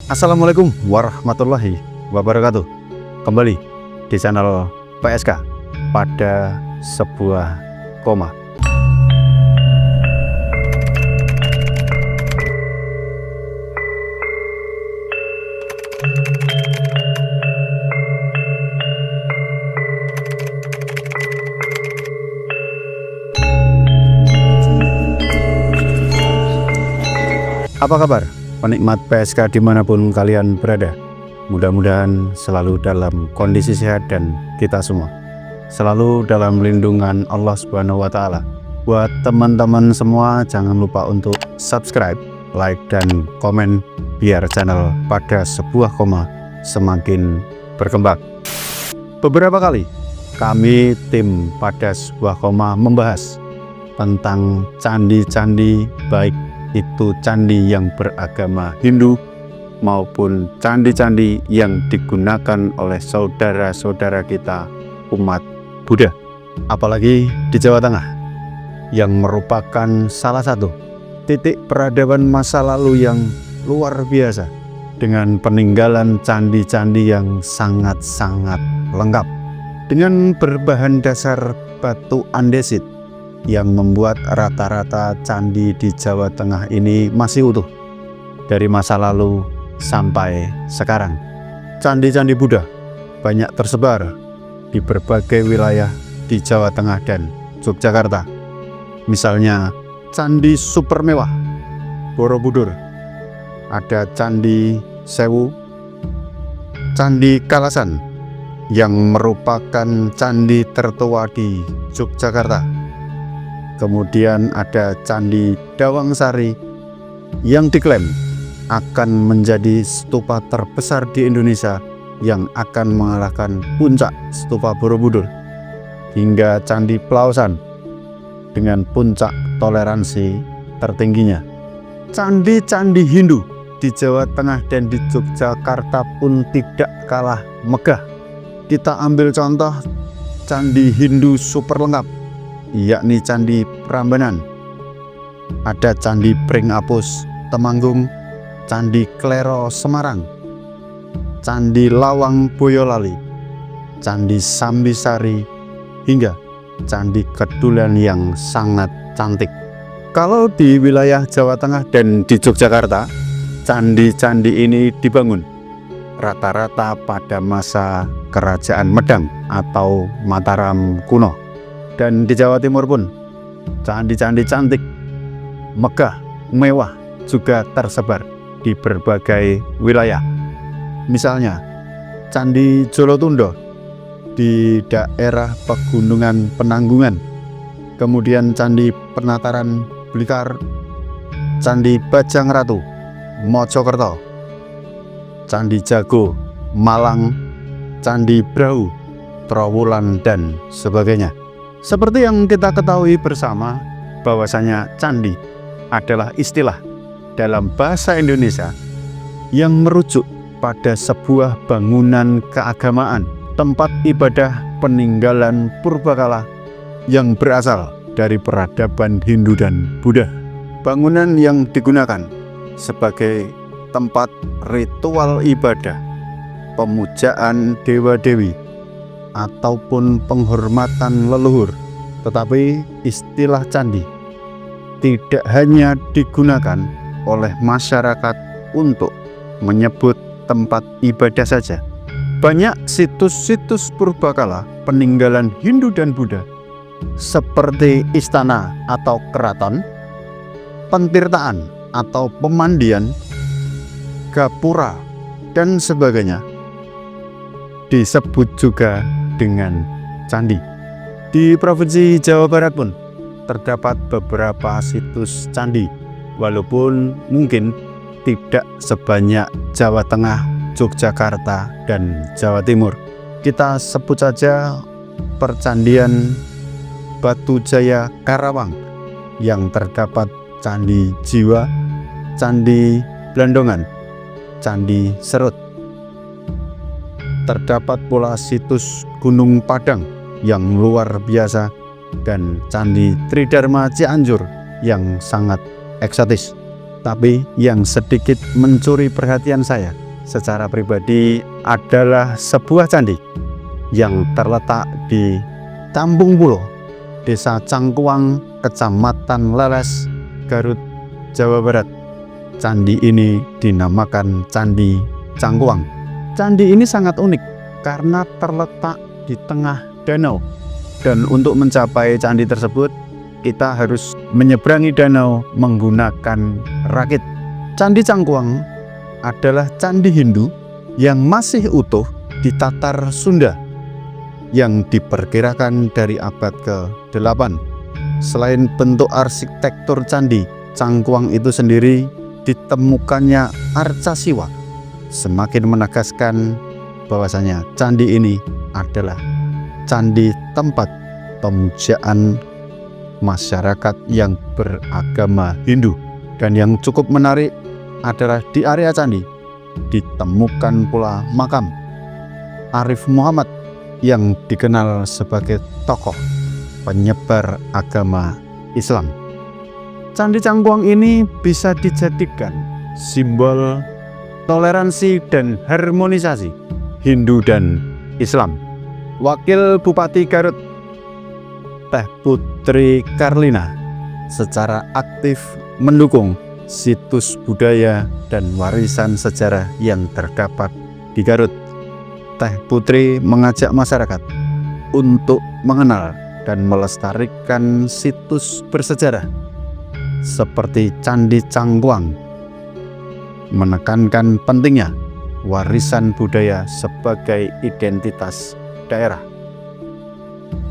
Assalamualaikum warahmatullahi wabarakatuh. Kembali di channel PSK pada sebuah koma. Apa kabar penikmat PSK dimanapun kalian berada? Mudah-mudahan selalu dalam kondisi sehat dan kita semua selalu dalam lindungan Allah Subhanahu wa Ta'ala. Buat teman-teman semua, jangan lupa untuk subscribe, like, dan komen biar channel pada sebuah koma semakin berkembang. Beberapa kali kami tim pada sebuah koma membahas tentang candi-candi, baik itu candi yang beragama Hindu maupun candi-candi yang digunakan oleh saudara-saudara kita umat Buddha, apalagi di Jawa Tengah yang merupakan salah satu titik peradaban masa lalu yang luar biasa dengan peninggalan candi-candi yang sangat-sangat lengkap dengan berbahan dasar batu andesit yang membuat rata-rata candi di Jawa Tengah ini masih utuh dari masa lalu sampai sekarang. Candi-candi Buddha banyak tersebar di berbagai wilayah di Jawa Tengah dan Yogyakarta. Misalnya Candi Super Mewah Borobudur, ada Candi Sewu, Candi Kalasan yang merupakan candi tertua di Yogyakarta. Kemudian ada Candi Dawangsari yang diklaim akan menjadi stupa terbesar di Indonesia yang akan mengalahkan puncak stupa Borobudur, hingga Candi Pelausan dengan puncak toleransi tertingginya. Candi-candi Hindu di Jawa Tengah dan di Yogyakarta pun tidak kalah megah. Kita ambil contoh Candi Hindu super lengkap, yakni Candi Prambanan. Ada Candi Pringapus Temanggung, Candi Klero Semarang, Candi Lawang Boyolali, Candi Sambisari, hingga Candi Kedulen yang sangat cantik. Kalau di wilayah Jawa Tengah dan di Yogyakarta, candi-candi ini dibangun rata-rata pada masa Kerajaan Medang atau Mataram kuno. Dan di Jawa Timur pun candi-candi cantik, megah, mewah juga tersebar di berbagai wilayah. Misalnya Candi Jolotundo di daerah Pegunungan Penanggungan, kemudian Candi Penataran Blitar, Candi Bajangratu Mojokerto, Candi Jago Malang, Candi Brahu Trowulan, dan sebagainya. Seperti yang kita ketahui bersama bahwasanya candi adalah istilah dalam bahasa Indonesia yang merujuk pada sebuah bangunan keagamaan, tempat ibadah peninggalan purbakala yang berasal dari peradaban Hindu dan Buddha. Bangunan yang digunakan sebagai tempat ritual ibadah, pemujaan dewa-dewi, ataupun penghormatan leluhur. Tetapi istilah candi tidak hanya digunakan oleh masyarakat untuk menyebut tempat ibadah saja. Banyak situs-situs purbakala peninggalan Hindu dan Buddha seperti istana atau keraton, pentirtaan atau pemandian, gapura, dan sebagainya disebut juga dengan candi. Di Provinsi Jawa Barat pun terdapat beberapa situs candi, walaupun mungkin tidak sebanyak Jawa Tengah, Yogyakarta, dan Jawa Timur. Kita sebut saja Percandian Batu Jaya Karawang yang terdapat Candi Jiwa, Candi Blandongan, Candi Serut. Terdapat pula situs Gunung Padang yang luar biasa dan Candi Tridharma Cianjur yang sangat eksotis. Tapi yang sedikit mencuri perhatian saya secara pribadi adalah sebuah candi yang terletak di Tambung Pulo, Desa Cangkuang, Kecamatan Leles, Garut, Jawa Barat. Candi ini dinamakan Candi Cangkuang. Candi ini sangat unik karena terletak di tengah danau. Dan untuk mencapai candi tersebut, kita harus menyeberangi danau menggunakan rakit. Candi Cangkuang adalah candi Hindu yang masih utuh di Tatar Sunda yang diperkirakan dari abad ke-8. Selain bentuk arsitektur candi, Cangkuang itu sendiri ditemukannya arca siwa, semakin menegaskan bahwasanya candi ini adalah candi tempat pemujaan masyarakat yang beragama Hindu. Dan yang cukup menarik adalah di area candi ditemukan pula makam Arif Muhammad yang dikenal sebagai tokoh penyebar agama Islam. Candi Cangkuang ini bisa dijadikan simbol toleransi dan harmonisasi Hindu dan Islam. Wakil Bupati Garut Teh Putri Karlina secara aktif mendukung situs budaya dan warisan sejarah yang terdapat di Garut. Teh Putri mengajak masyarakat untuk mengenal dan melestarikan situs bersejarah seperti Candi Cangkuang, menekankan pentingnya warisan budaya sebagai identitas daerah.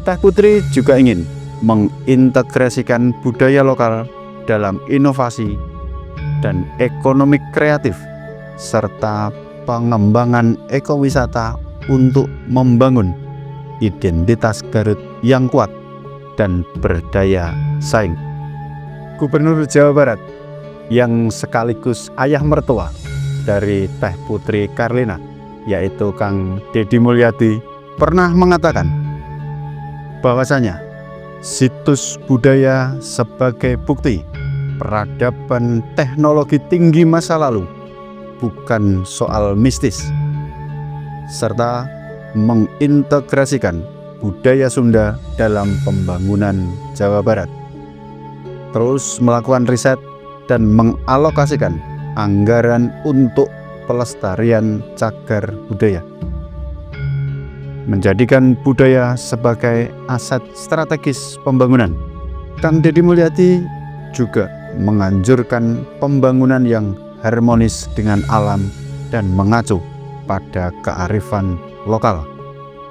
Teh Putri juga ingin mengintegrasikan budaya lokal dalam inovasi dan ekonomi kreatif serta pengembangan ekowisata untuk membangun identitas Garut yang kuat dan berdaya saing. Gubernur Jawa Barat yang sekaligus ayah mertua dari Teh Putri Karlina, yaitu Kang Deddy Mulyadi, pernah mengatakan bahwasanya situs budaya sebagai bukti peradaban teknologi tinggi masa lalu bukan soal mistis, serta mengintegrasikan budaya Sunda dalam pembangunan Jawa Barat. Terus melakukan riset dan mengalokasikan anggaran untuk pelestarian cagar budaya, menjadikan budaya sebagai aset strategis pembangunan. Kang Deddy Mulyadi juga menganjurkan pembangunan yang harmonis dengan alam dan mengacu pada kearifan lokal.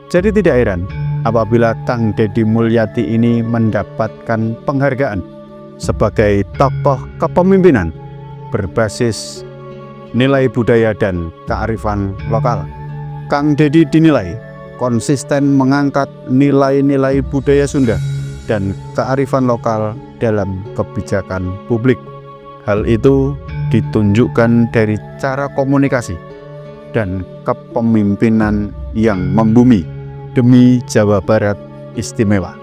Jadi tidak heran apabila Kang Deddy Mulyadi ini mendapatkan penghargaan sebagai tokoh kepemimpinan berbasis nilai budaya dan kearifan lokal. Kang Deddy dinilai konsisten mengangkat nilai-nilai budaya Sunda dan kearifan lokal dalam kebijakan publik. Hal itu ditunjukkan dari cara komunikasi dan kepemimpinan yang membumi demi Jawa Barat istimewa.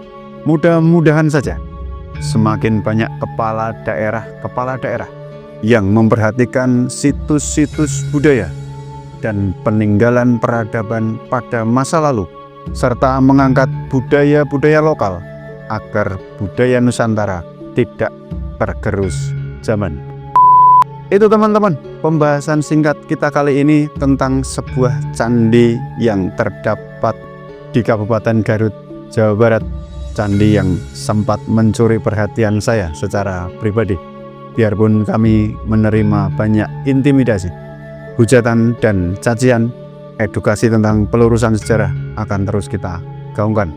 Mudah-mudahan saja semakin banyak kepala daerah yang memperhatikan situs-situs budaya dan peninggalan peradaban pada masa lalu, serta mengangkat budaya-budaya lokal agar budaya Nusantara tidak tergerus zaman. Itu teman-teman, pembahasan singkat kita kali ini tentang sebuah candi yang terdapat di Kabupaten Garut, Jawa Barat. Candi yang sempat mencuri perhatian saya secara pribadi. Biarpun kami menerima banyak intimidasi, hujatan dan cacian, edukasi tentang pelurusan sejarah akan terus kita gaungkan.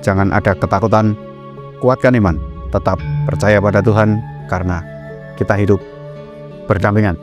Jangan ada ketakutan, kuatkan iman, tetap percaya pada Tuhan karena kita hidup berdampingan.